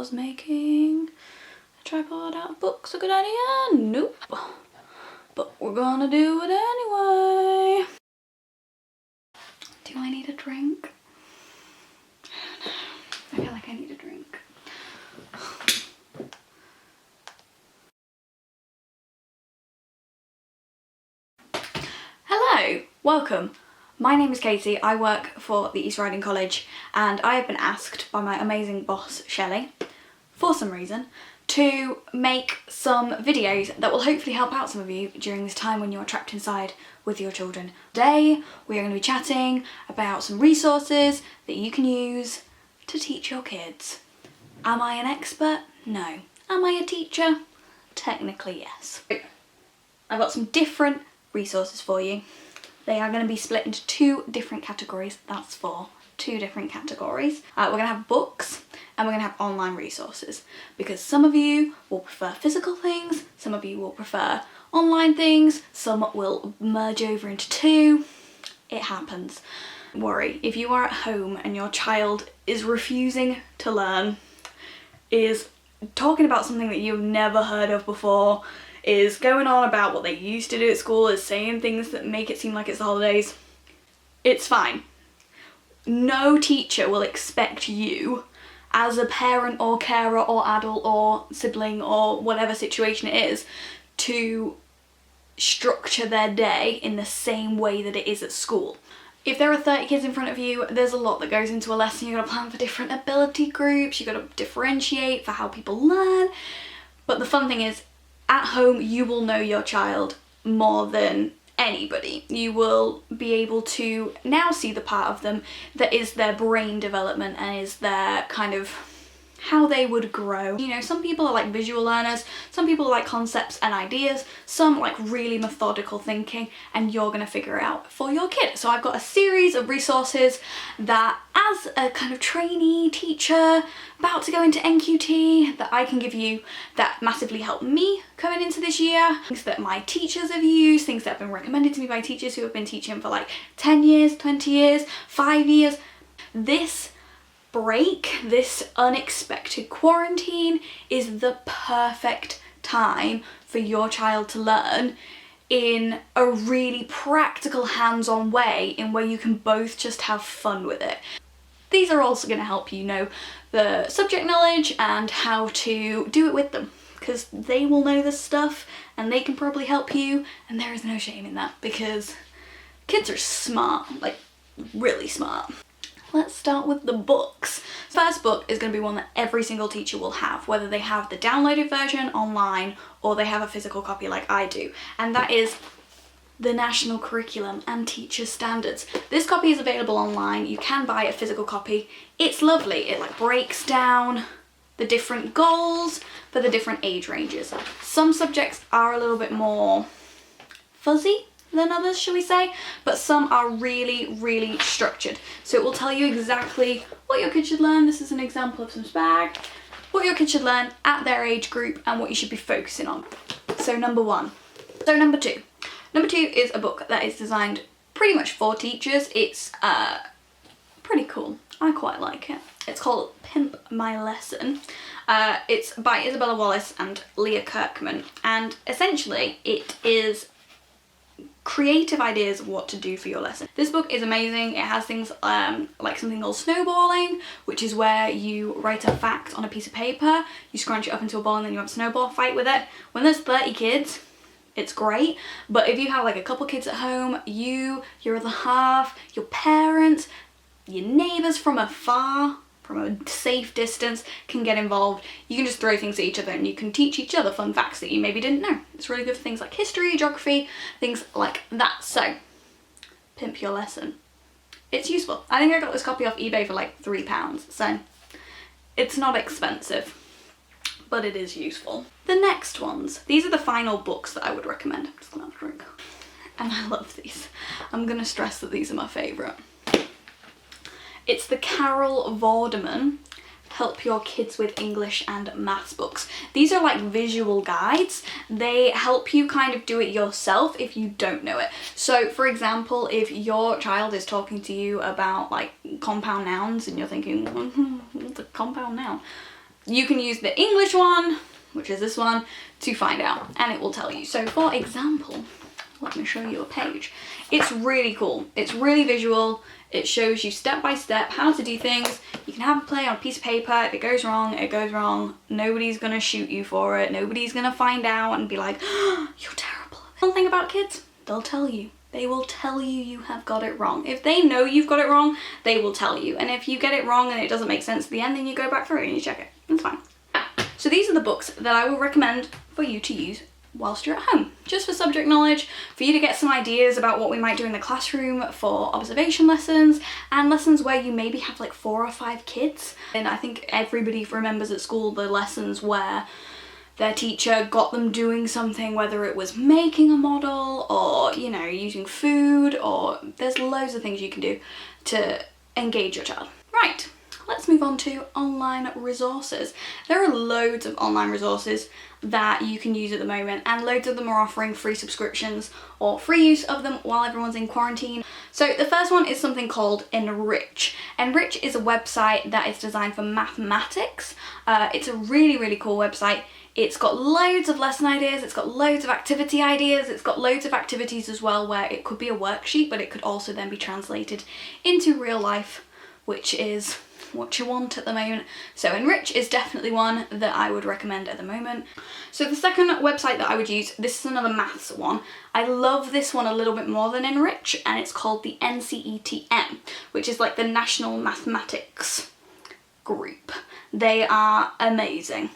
Was making a tripod out of books a good idea? Nope. But we're gonna do it anyway. Do I need a drink? I don't know. I feel like I need a drink. Hello, welcome. My name is Katie, I work for the East Riding College and I have been asked by my amazing boss Shelley, for some reason, to make some videos that will hopefully help out some of you during this time when you're trapped inside with your children. Today we are going to be chatting about some resources that you can use to teach your kids. Am I an expert? No. Am I a teacher? Technically yes. I've got some different resources for you. They are going to be split into two different categories. That's two different categories. We're going to have books and we're going to have online resources, because some of you will prefer physical things, some of you will prefer online things, some will merge over into two. It happens. Don't worry, if you are at home and your child is refusing to learn, is talking about something that you've never heard of before, is going on about what they used to do at school, is saying things that make it seem like it's the holidays, it's fine. No teacher will expect you, as a parent or carer or adult or sibling or whatever situation it is, to structure their day in the same way that it is at school. If there are 30 kids in front of you, there's a lot that goes into a lesson. You've got to plan for different ability groups, you've got to differentiate for how people learn. But the fun thing is, at home you will know your child more than anybody. You will be able to now see the part of them that is their brain development and is their kind of how they would grow. You know, some people are like visual learners, some people like concepts and ideas, some like really methodical thinking, and you're gonna figure it out for your kid. So I've got a series of resources that, as a kind of trainee teacher about to go into NQT, that I can give you that massively helped me coming into this year. Things that my teachers have used, things that have been recommended to me by teachers who have been teaching for like 10 years, 20 years, 5 years. This break, this unexpected quarantine, is the perfect time for your child to learn in a really practical, hands-on way, in where you can both just have fun with it. These are also going to help you know the subject knowledge and how to do it with them, because they will know this stuff and they can probably help you, and there is no shame in that because kids are smart, like really smart. Let's start with the books. First book is going to be one that every single teacher will have, whether they have the downloaded version online or they have a physical copy like I do, and that is the National Curriculum and Teacher Standards. This copy is available online. You can buy a physical copy. It's lovely. It like breaks down the different goals for the different age ranges. Some subjects are a little bit more fuzzy than others, shall we say, but some are really, really structured. So it will tell you exactly what your kids should learn. This is an example of some spag. What your kids should learn at their age group and what you should be focusing on. So number one. So number two. Number two is a book that is designed pretty much for teachers. It's pretty cool. I quite like it. It's called Pimp My Lesson. It's by Isabella Wallace and Leah Kirkman, and essentially it is creative ideas of what to do for your lesson. This book is amazing. It has things like something called snowballing, which is where you write a fact on a piece of paper, you scrunch it up into a ball, and then you have a snowball fight with it. When there's 30 kids, it's great, but if you have like a couple kids at home, your other half, your parents, your neighbours from afar, from a safe distance, can get involved. You can just throw things at each other and you can teach each other fun facts that you maybe didn't know. It's really good for things like history, geography, things like that. So, Pimp Your Lesson. It's useful. I think I got this copy off eBay for like £3, so it's not expensive, but it is useful. The next ones, these are the final books that I would recommend. I'm just gonna have a drink. And I love these. I'm gonna stress that these are my favourite. It's the Carol Vorderman Help Your Kids with English and Maths books. These are like visual guides. They help you kind of do it yourself if you don't know it. So for example, if your child is talking to you about like compound nouns and you're thinking, what's a compound noun? You can use the English one, which is this one, to find out, and it will tell you. So for example, let me show you a page. It's really cool. It's really visual. It shows you step by step how to do things. You can have a play on a piece of paper. If it goes wrong, it goes wrong. Nobody's gonna shoot you for it. Nobody's gonna find out and be like, oh, you're terrible. One thing about kids, they'll tell you. They will tell you you have got it wrong. If they know you've got it wrong, they will tell you. And if you get it wrong and it doesn't make sense at the end, then you go back through it and you check it. It's fine. So these are the books that I will recommend for you to use whilst you're at home, just for subject knowledge, for you to get some ideas about what we might do in the classroom for observation lessons and lessons where you maybe have like 4 or 5 kids. And I think everybody remembers at school the lessons where their teacher got them doing something, whether it was making a model or, you know, using food, or there's loads of things you can do to engage your child. Right. Let's move on to online resources. There are loads of online resources that you can use at the moment, and loads of them are offering free subscriptions or free use of them while everyone's in quarantine. So the first one is something called Enrich. Enrich is a website that is designed for mathematics. It's a really, really cool website. It's got loads of lesson ideas, it's got loads of activity ideas, it's got loads of activities as well where it could be a worksheet, but it could also then be translated into real life, which is what you want at the moment. So Enrich is definitely one that I would recommend at the moment. So the second website that I would use, this is another maths one. I love this one a little bit more than Enrich, and it's called the NCETM, which is like the National Mathematics Group. They are amazing.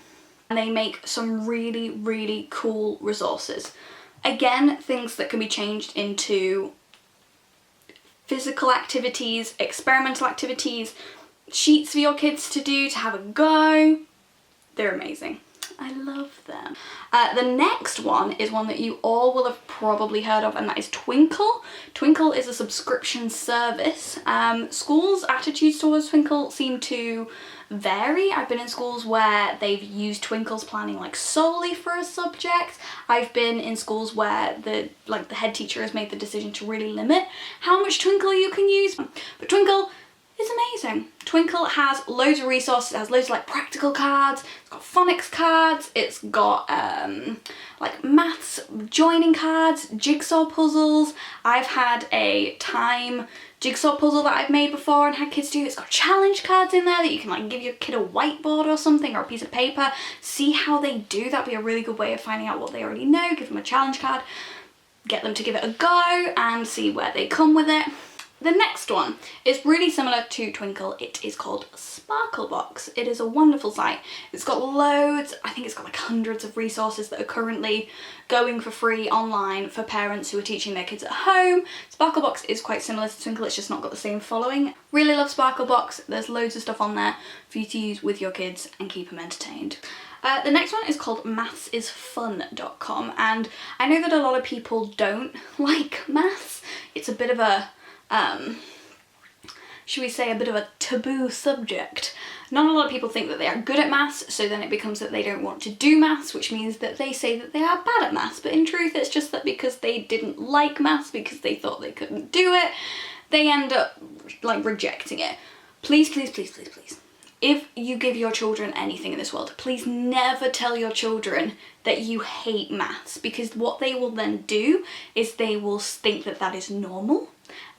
And they make some really, really cool resources. Again, things that can be changed into physical activities, experimental activities, sheets for your kids to do, to have a go. They're amazing. I love them. The next one is one that you all will have probably heard of, and that is Twinkle. Twinkle is a subscription service. Schools' attitudes towards Twinkle seem to vary. I've been in schools where they've used Twinkle's planning like solely for a subject. I've been in schools where the head teacher has made the decision to really limit how much Twinkle you can use. But Twinkle is amazing. Twinkle has loads of resources. It has loads of like practical cards, it's got phonics cards, it's got like maths joining cards, jigsaw puzzles. I've had a time jigsaw puzzle that I've made before and had kids do. It's got challenge cards in there that you can like give your kid a whiteboard or something, or a piece of paper, see how they do. That'd be a really good way of finding out what they already know. Give them a challenge card, get them to give it a go and see where they come with it. The next one is really similar to Twinkle. It is called Sparklebox. It is a wonderful site. It's got loads, I think it's got like hundreds of resources that are currently going for free online for parents who are teaching their kids at home. Sparklebox is quite similar to Twinkle, it's just not got the same following. Really love Sparklebox. There's loads of stuff on there for you to use with your kids and keep them entertained. The next one is called mathsisfun.com, and I know that a lot of people don't like maths. It's a bit of a should we say a bit of a taboo subject. Not a lot of people think that they are good at maths, so then it becomes that they don't want to do maths, which means that they say that they are bad at maths. But in truth, it's just that because they didn't like maths, because they thought they couldn't do it, they end up like rejecting it. Please, please, please, please, please. If you give your children anything in this world, please never tell your children that you hate maths, because what they will then do is they will think that that is normal,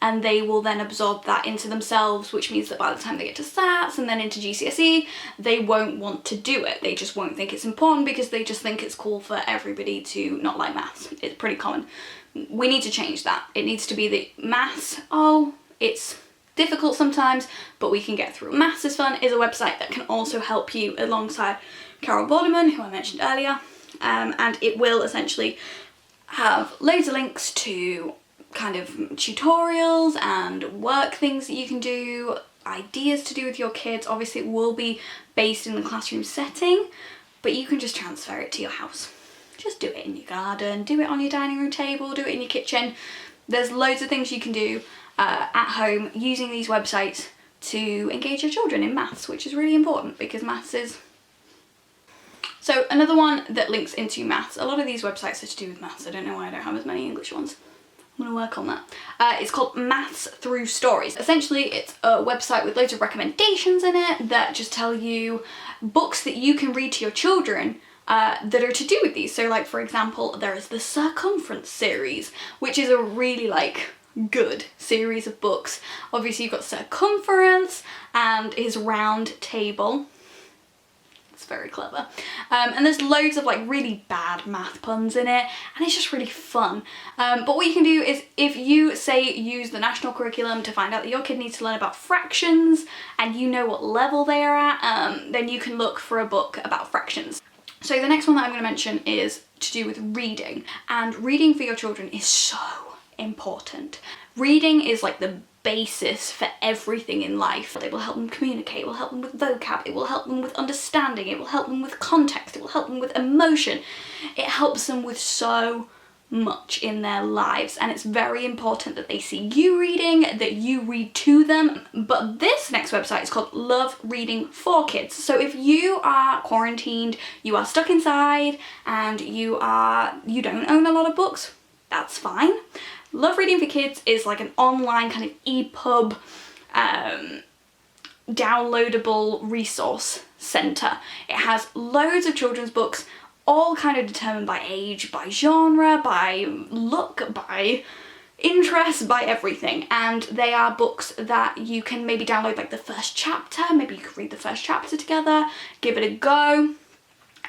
and they will then absorb that into themselves, which means that by the time they get to SATs and then into GCSE, they won't want to do it. They just won't think it's important because they just think it's cool for everybody to not like maths. It's pretty common. We need to change that. It needs to be that maths, oh, it's difficult sometimes, but we can get through. Maths is Fun is a website that can also help you alongside Carol Vorderman, who I mentioned earlier, and it will essentially have loads of links to kind of tutorials and work things that you can do, ideas to do with your kids. Obviously it will be based in the classroom setting, but you can just transfer it to your house. Just do it in your garden, do it on your dining room table, do it in your kitchen. There's loads of things you can do at home using these websites to engage your children in maths, which is really important because maths is... So another one that links into maths, a lot of these websites are to do with maths. I don't know why I don't have as many English ones. I'm gonna work on that. It's called Maths Through Stories. Essentially, it's a website with loads of recommendations in it that just tell you books that you can read to your children that are to do with these. So like, for example, there is the Circumference series, which is a really like good series of books. Obviously you've got Circumference and his Round Table. It's very clever. And there's loads of like really bad math puns in it, and it's just really fun. But what you can do is, if you say use the national curriculum to find out that your kid needs to learn about fractions and you know what level they are at, then you can look for a book about fractions. So the next one that I'm going to mention is to do with reading, and reading for your children is so important. Reading is like the basis for everything in life. It will help them communicate, it will help them with vocab, it will help them with understanding, it will help them with context, it will help them with emotion. It helps them with so much in their lives, and it's very important that they see you reading, that you read to them. But this next website is called Love Reading for Kids. So if you are quarantined, you are stuck inside, and you don't own a lot of books, that's fine. Love Reading for Kids is like an online kind of EPUB downloadable resource centre. It has loads of children's books, all kind of determined by age, by genre, by look, by interest, by everything. And they are books that you can maybe download like the first chapter, maybe you could read the first chapter together, give it a go.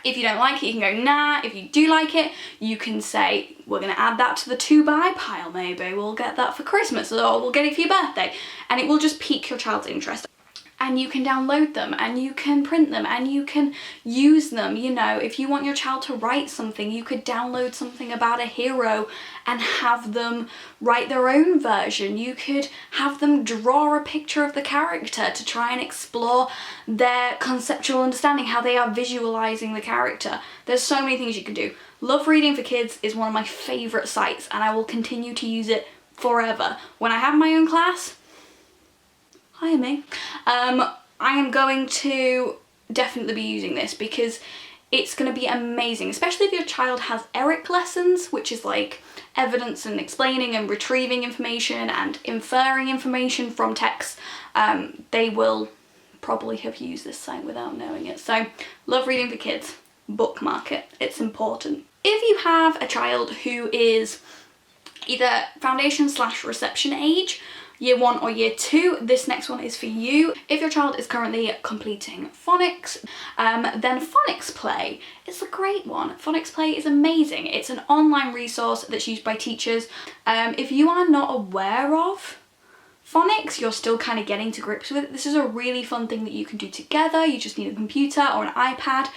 If you don't like it, you can go nah. If you do like it, you can say, we're gonna add that to the to buy pile maybe. We'll get that for Christmas, or we'll get it for your birthday. And it will just pique your child's interest. And you can download them, and you can print them, and you can use them. You know, if you want your child to write something, you could download something about a hero and have them write their own version. You could have them draw a picture of the character to try and explore their conceptual understanding, how they are visualizing the character. There's so many things you can do. Love Reading for Kids is one of my favorite sites, and I will continue to use it forever. When I have my own class, hire me. I am going to definitely be using this because it's going to be amazing, especially if your child has ERIC lessons, which is like evidence and explaining and retrieving information and inferring information from text. They will probably have used this site without knowing it. So Love Reading for Kids, bookmark it, it's important. If you have a child who is either foundation/reception age, Year 1 or Year 2, this next one is for you. If your child is currently completing phonics, then Phonics Play is a great one. Phonics Play is amazing. It's an online resource that's used by teachers. If you are not aware of phonics, you're still kind of getting to grips with it, this is a really fun thing that you can do together. You just need a computer or an iPad,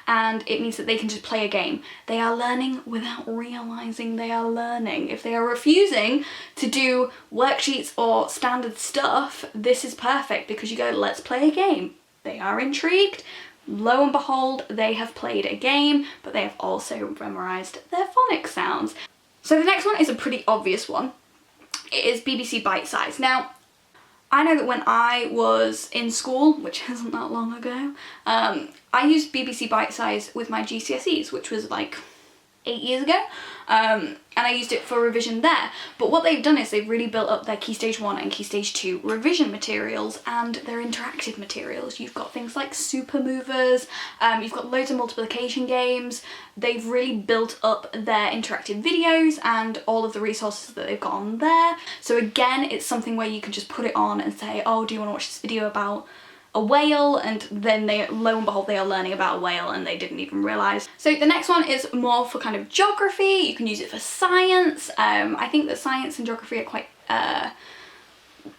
and it means that they can just play a game. They are learning without realising they are learning. If they are refusing to do worksheets or standard stuff, this is perfect because you go, let's play a game. They are intrigued. Lo and behold, they have played a game, but they have also memorised their phonics sounds. So the next one is a pretty obvious one. It is BBC Bite Size. Now, I know that when I was in school, which isn't that long ago, I used BBC Bite Size with my GCSEs, which was like 8 years ago, and I used it for revision there. But what they've done is they've really built up their Key Stage 1 and Key Stage 2 revision materials and their interactive materials. You've got things like super movers, you've got loads of multiplication games. They've really built up their interactive videos and all of the resources that they've got on there. So again, it's something where you can just put it on and say, oh, do you want to watch this video about a whale? And then they, lo and behold, they are learning about a whale and they didn't even realise. So the next one is more for kind of geography. You can use it for science. I think that science and geography are quite,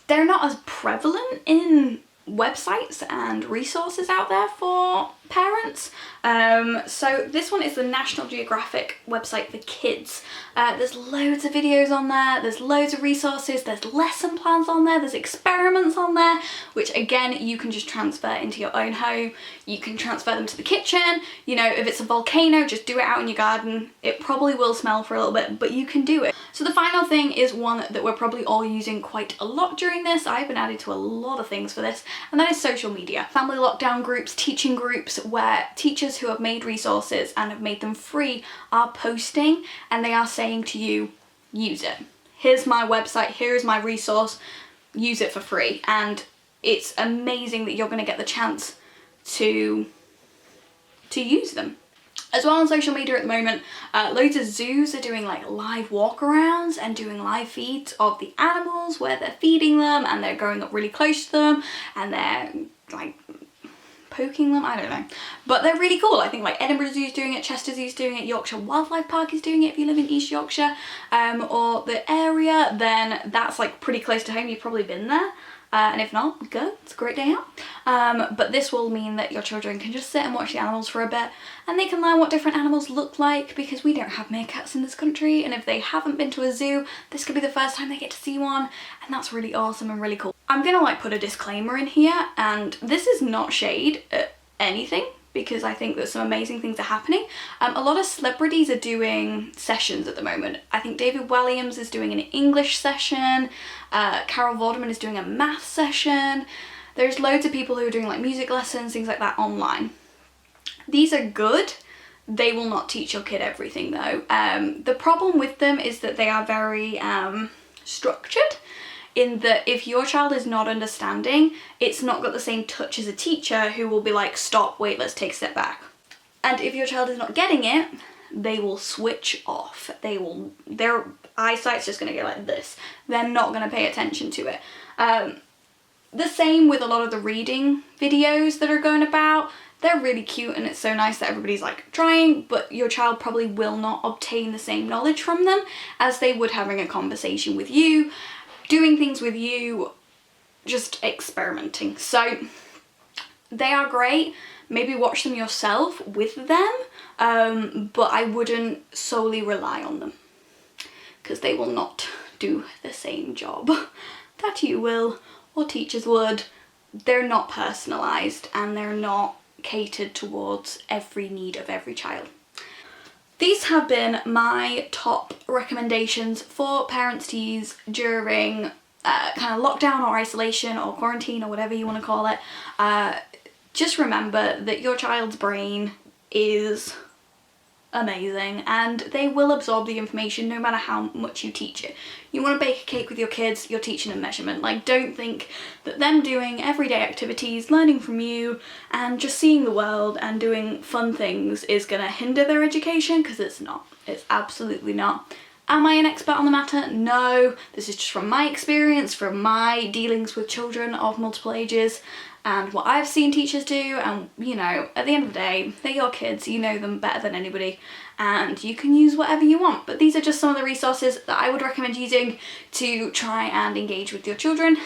they're not as prevalent in websites and resources out there for parents. So this one is the National Geographic website for kids. There's loads of videos on there, there's loads of resources, there's lesson plans on there, there's experiments on there, which again, you can just transfer into your own home. You can transfer them to the kitchen. You know, if it's a volcano, just do it out in your garden. It probably will smell for a little bit, but you can do it. So the final thing is one that we're probably all using quite a lot during this. I've been added to a lot of things for this, and that is social media. Family lockdown groups, teaching groups, where teachers who have made resources and have made them free are posting, and they are saying to you, use it. here's my website, here's my resource, use it for free. And it's amazing that you're going to get the chance to use them. As well, on social media at the moment, loads of zoos are doing like live walkarounds and doing live feeds of the animals where they're feeding them and they're going up really close to them and they're like poking them, I don't know. But they're really cool. I think like Edinburgh Zoo's doing it, Chester Zoo's doing it, Yorkshire Wildlife Park is doing it if you live in East Yorkshire or the area, then that's like pretty close to home. You've probably been there. And if not, go, it's a great day out. But this will mean that your children can just sit and watch the animals for a bit and they can learn what different animals look like, because we don't have meerkats in this country, and if they haven't been to a zoo, this could be the first time they get to see one, and that's really awesome and really cool. I'm gonna like put a disclaimer in here, and this is not shade at anything, because I think that some amazing things are happening. A lot of celebrities are doing sessions at the moment. I think David Williams is doing an English session, Carol Vorderman is doing a math session. There's loads of people who are doing like music lessons, things like that online. These are good. They will not teach your kid everything though. The problem with them is that they are very structured, in that if your child is not understanding, it's not got the same touch as a teacher who will be like, stop, wait, let's take a step back. And if your child is not getting it, they will switch off. Their eyesight's just gonna go like this. They're not gonna pay attention to it. The same with a lot of the reading videos that are going about. They're really cute and it's so nice that everybody's like trying, but your child probably will not obtain the same knowledge from them as they would having a conversation with you, doing things with you, just experimenting. So they are great. Maybe watch them yourself with them, but I wouldn't solely rely on them, because they will not do the same job that you will or teachers would. They're not personalised and they're not catered towards every need of every child. These have been my top recommendations for parents to use during kind of lockdown or isolation or quarantine or whatever you want to call it. Just remember that your child's brain is amazing and they will absorb the information no matter how much you teach it. You want to bake a cake with your kids, you're teaching them measurement. Like, don't think that them doing everyday activities, learning from you and just seeing the world and doing fun things is going to hinder their education, because it's not. It's absolutely not. Am I an expert on the matter? No. This is just from my experience, from my dealings with children of multiple ages and what I've seen teachers do, and you know, at the end of the day, they're your kids, you know them better than anybody, and you can use whatever you want. But these are just some of the resources that I would recommend using to try and engage with your children.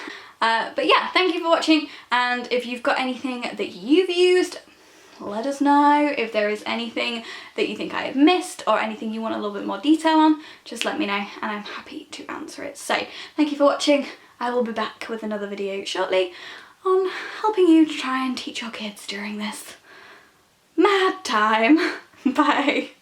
But yeah, thank you for watching, and if you've got anything that you've used, let us know. If there is anything that you think I have missed or anything you want a little bit more detail on, just let me know and I'm happy to answer it. So thank you for watching. I will be back with another video shortly on helping you to try and teach your kids during this mad time. Bye.